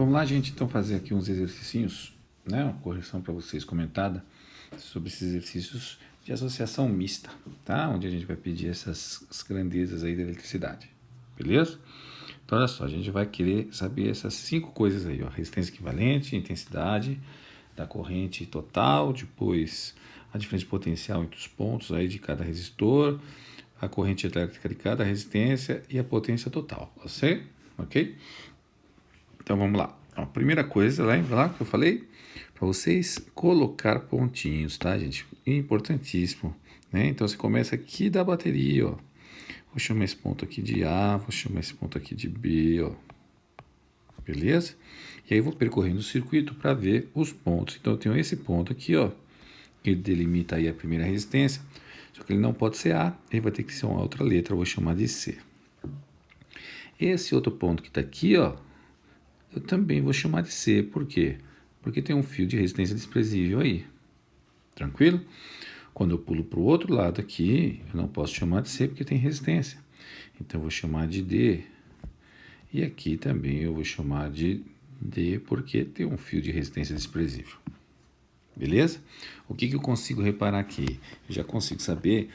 Vamos lá, gente, então fazer aqui uns exercícios, né? Uma correção para vocês comentada sobre esses exercícios de associação mista, tá? Onde a gente vai pedir essas grandezas aí da eletricidade, beleza? Então, olha só, a gente vai querer saber essas 5 coisas aí, ó. Resistência equivalente, intensidade da corrente total, depois a diferença de potencial entre os pontos aí de cada resistor, a corrente elétrica de cada resistência e a potência total, ok? Então vamos lá. A primeira coisa, lembra lá que eu falei? Para vocês colocar pontinhos, tá, gente? Importantíssimo, né? Então você começa aqui da bateria, ó. Vou chamar esse ponto aqui de A, vou chamar esse ponto aqui de B, ó. Beleza? E aí vou percorrendo o circuito para ver os pontos. Então eu tenho esse ponto aqui, ó, que delimita aí a primeira resistência. Só que ele não pode ser A, ele vai ter que ser uma outra letra, eu vou chamar de C. Esse outro ponto que está aqui, ó, eu também vou chamar de C. Por quê? Porque tem um fio de resistência desprezível aí. Tranquilo? Quando eu pulo para o outro lado aqui, eu não posso chamar de C porque tem resistência. Então eu vou chamar de D. E aqui também eu vou chamar de D porque tem um fio de resistência desprezível. Beleza? O que eu consigo reparar aqui? Eu já consigo saber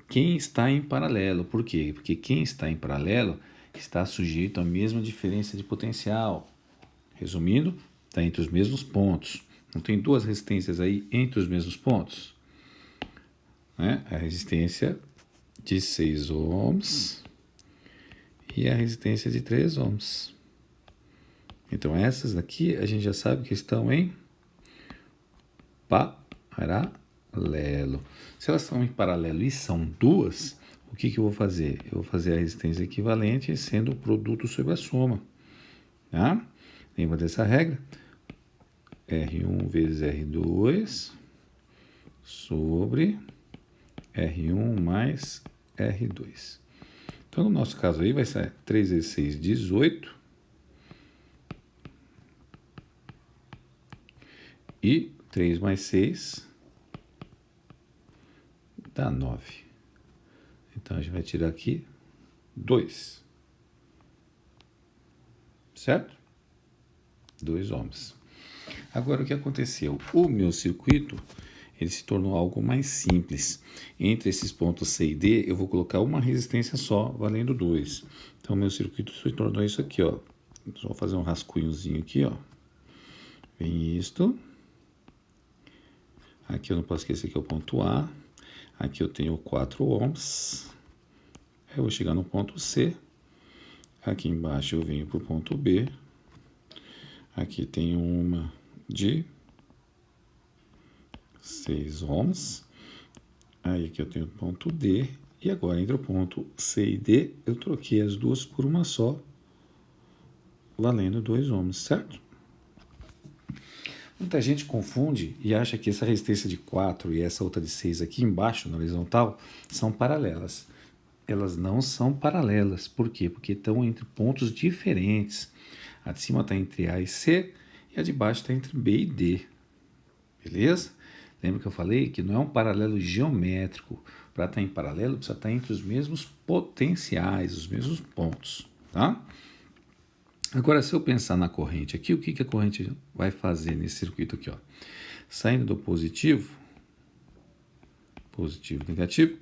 quem está em paralelo. Por quê? Porque quem está em paralelo está sujeito à mesma diferença de potencial. Resumindo, está entre os mesmos pontos. Não tem duas resistências aí entre os mesmos pontos? Né? A resistência de 6 ohms e a resistência de 3 ohms. Então essas daqui a gente já sabe que estão em paralelo. Se elas estão em paralelo e são duas, o que eu vou fazer? Eu vou fazer a resistência equivalente sendo o produto sobre a soma. Tá? Lembra dessa regra? R1 vezes R2 sobre R1 mais R2. Então, no nosso caso aí, vai ser 3 vezes 6, 18. E 3 mais 6 dá 9. Então, a gente vai tirar aqui 2. Certo? 2 ohms. Agora, o que aconteceu? O meu circuito, ele se tornou algo mais simples. Entre esses pontos C e D, eu vou colocar uma resistência só, valendo 2. Então, o meu circuito se tornou isso aqui, ó. Só vou fazer um rascunhozinho aqui, ó. Vem isto. Aqui eu não posso esquecer que é o ponto A. Aqui eu tenho 4 ohms. Eu vou chegar no ponto C. Aqui embaixo eu venho para o ponto B. Aqui tem uma de 6 ohms. Aí aqui eu tenho o ponto D. E agora entre o ponto C e D, eu troquei as duas por uma só, valendo 2 ohms, certo? Muita gente confunde e acha que essa resistência de 4 e essa outra de 6 aqui embaixo, na horizontal, são paralelas. Elas não são paralelas. Por quê? Porque estão entre pontos diferentes. A de cima está entre A e C e a de baixo está entre B e D. Beleza? Lembra que eu falei que não é um paralelo geométrico. Para estar em paralelo, precisa estar entre os mesmos potenciais, os mesmos pontos. Tá? Agora, se eu pensar na corrente aqui, o que a corrente vai fazer nesse circuito aqui? Ó? Saindo do positivo, negativo,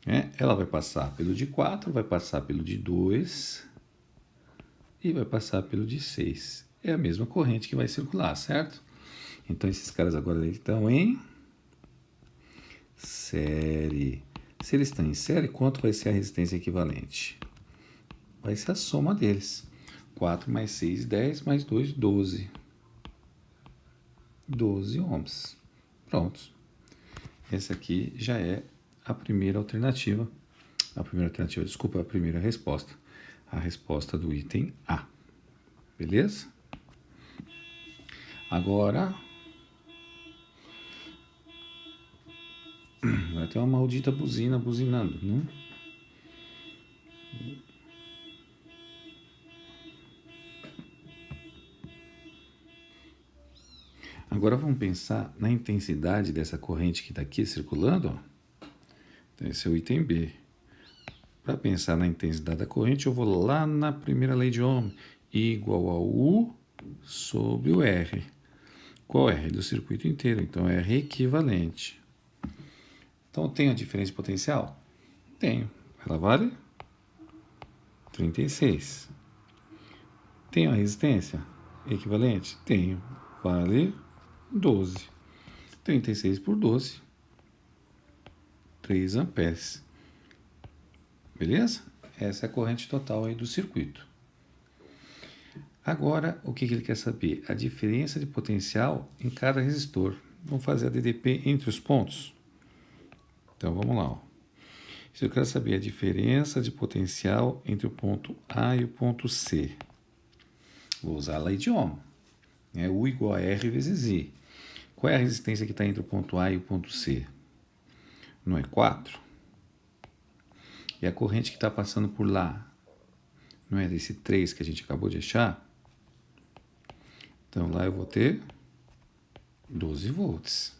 né? Ela vai passar pelo de 4, vai passar pelo de 2 e vai passar pelo de 6. É a mesma corrente que vai circular, certo? Então, esses caras agora estão em série. Se eles estão em série, quanto vai ser a resistência equivalente? Vai ser a soma deles. 4 mais 6, 10, mais 2, 12. 12 ohms. Pronto. Essa aqui já é a primeira alternativa. A primeira resposta. A resposta do item A. Beleza? Agora, vai ter uma maldita buzina buzinando, né? Agora vamos pensar na intensidade dessa corrente que está aqui circulando. Ó. Então, esse é o item B. Para pensar na intensidade da corrente, eu vou lá na primeira lei de Ohm. I igual a U sobre o R. Qual R? Do circuito inteiro, então R equivalente. Então, tenho a diferença de potencial? Tenho. Ela vale 36. Tenho a resistência equivalente? Tenho. Vale 12. 36 por 12. 3 amperes. Beleza? Essa é a corrente total aí do circuito. Agora, o que ele quer saber? A diferença de potencial em cada resistor. Vamos fazer a DDP entre os pontos? Então, vamos lá. Ó. Se eu quero saber a diferença de potencial entre o ponto A e o ponto C, vou usar a lei de Ohm. U igual a R vezes I. Qual é a resistência que está entre o ponto A e o ponto C? Não é 4? E a corrente que está passando por lá? Não é desse 3 que a gente acabou de achar? Então, lá eu vou ter 12 volts.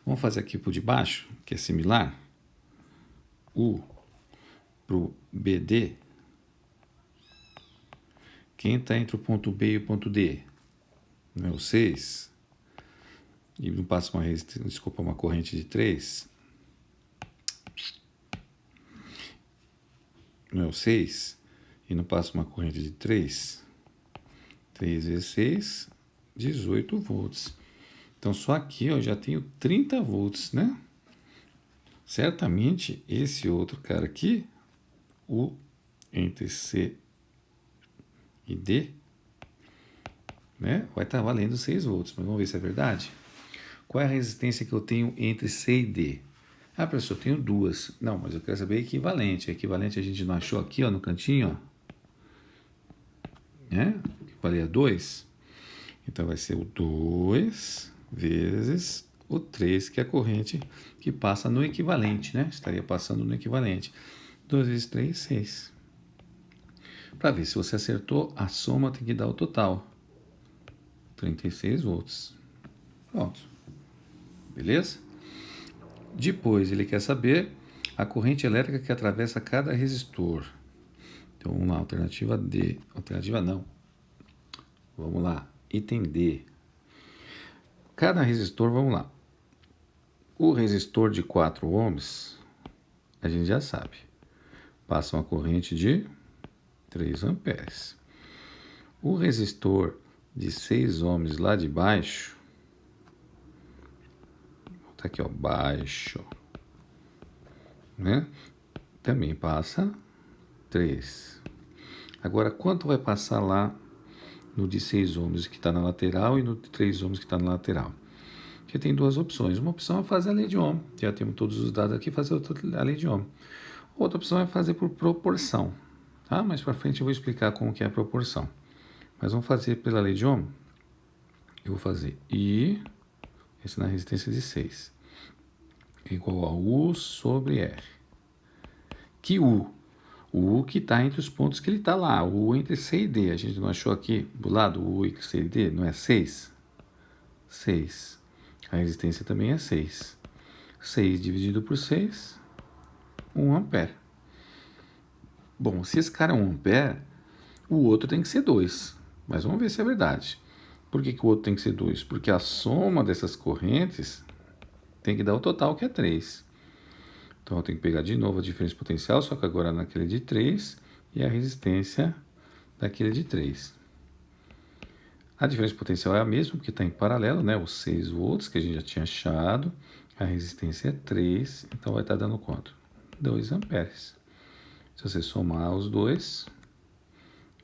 Vamos fazer aqui por debaixo, que é similar. U para o BD. Quem está entre o ponto B e o ponto D? Não é o 6? E não passa uma corrente de 3? Não é o 6? E não passa uma corrente de 3? 3 vezes 6, 18 volts. Então, só aqui eu já tenho 30 volts, né? Certamente, esse outro cara aqui, o entre C e D, né, vai estar valendo 6 volts. Mas vamos ver se é verdade. Qual é a resistência que eu tenho entre C e D? Ah, professor, eu tenho duas. Não, mas eu quero saber a equivalente. A equivalente a gente não achou aqui, ó, no cantinho, ó. Né? Que valia 2. Então, vai ser o 2 vezes o 3, que é a corrente que passa no equivalente, né? Estaria passando no equivalente. 2 vezes 3, 6. Para ver se você acertou, a soma tem que dar o total. 36 volts. Pronto. Beleza? Depois, ele quer saber a corrente elétrica que atravessa cada resistor. Então, vamos lá, alternativa D. Alternativa não. Vamos lá, item D. Cada resistor, vamos lá. O resistor de 4 ohms, a gente já sabe. Passa uma corrente de 3 amperes. O resistor de 6 ohms lá de baixo, tá aqui, ó, baixo, né? Também passa 3. Agora, quanto vai passar lá no de 6 ohms que está na lateral e no de 3 ohms que está na lateral? Porque tem duas opções. Uma opção é fazer a lei de Ohm. Já temos todos os dados aqui, fazer a lei de Ohm. Outra opção é fazer por proporção. Tá? Mais para frente eu vou explicar como que é a proporção. Mas vamos fazer pela lei de Ohm. Eu vou fazer I, esse na resistência de 6, igual a U sobre R. Que U? O U que está entre os pontos que ele está lá. O U entre C e D. A gente não achou aqui do lado o U entre C e D? Não é 6? 6. A resistência também é 6. 6 dividido por 6, 1 ampere. Bom, se esse cara é 1 ampere, o outro tem que ser 2. Mas vamos ver se é verdade. Por que o outro tem que ser 2? Porque a soma dessas correntes tem que dar o total, que é 3. Então, eu tenho que pegar de novo a diferença potencial, só que agora naquele de 3 e a resistência daquele de 3. A diferença potencial é a mesma, porque está em paralelo, né? Os 6 volts que a gente já tinha achado. A resistência é 3, então vai estar dando quanto? 2 amperes. Se você somar os dois,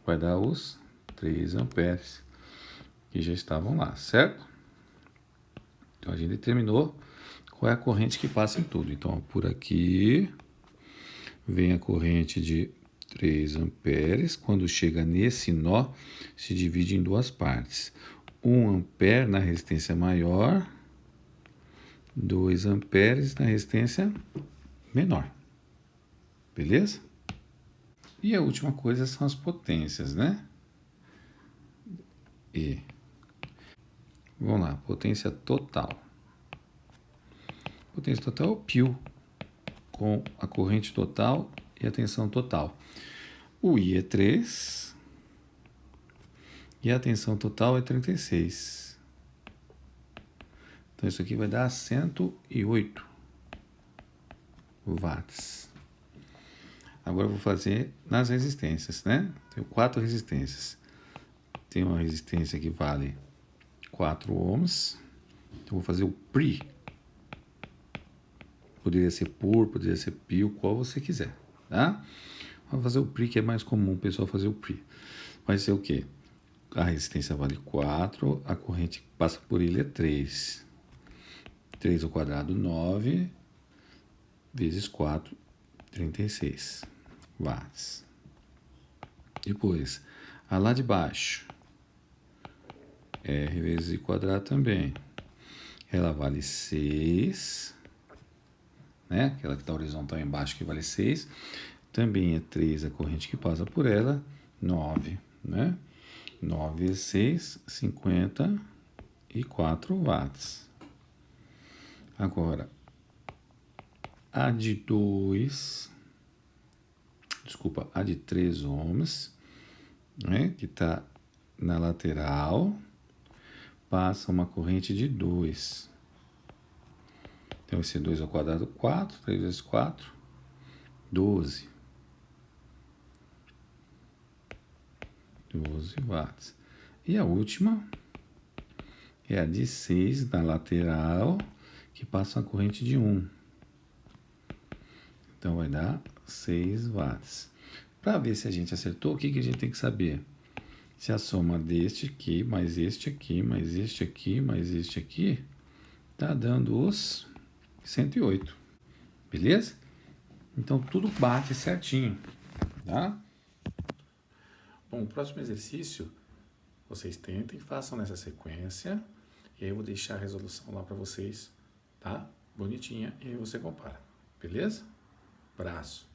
vai dar os 3 amperes que já estavam lá, certo? Então, a gente determinou qual é a corrente que passa em tudo. Então, ó, por aqui vem a corrente de 3 amperes. Quando chega nesse nó, se divide em duas partes. 1 ampere na resistência maior, 2 amperes na resistência menor. Beleza? E a última coisa são as potências, né? E vamos lá, potência total. Potência total é o π, com a corrente total e a tensão total. O I é 3 E a tensão total é 36. Então, isso aqui vai dar 108 watts. Agora eu vou fazer nas resistências, né? Tenho 4 resistências. Tem uma resistência que vale 4 ohms. Então, vou fazer o PRE. Poderia ser PUR, poderia ser PIL, qual você quiser, tá? Vou fazer o PRE, que é mais comum o pessoal fazer o PRE. Vai ser o quê? A resistência vale 4, a corrente que passa por ele é 3. 3 ao quadrado, 9, vezes 4, 36 watts. Depois, a lá de baixo, R vezes I quadrado também. Ela vale 6, né? Aquela que está horizontal embaixo que vale 6. Também é 3 a corrente que passa por ela, 9, né? 9 vezes 6, 54 watts. Agora, a de 3 ohms, né, que está na lateral, passa uma corrente de 2. Então, esse 2 ao quadrado, 4, 3 vezes 4, 12. 12 watts. E a última é a de 6 na lateral, que passa uma corrente de 1. Então, vai dar 6 watts. Para ver se a gente acertou, o que a gente tem que saber? Se a soma deste aqui, mais este aqui, mais este aqui, mais este aqui, tá dando os 108. Beleza? Então, tudo bate certinho, tá? Bom, o próximo exercício, vocês tentem, façam nessa sequência, e aí eu vou deixar a resolução lá para vocês, tá? Bonitinha, e aí você compara, beleza? Abraço.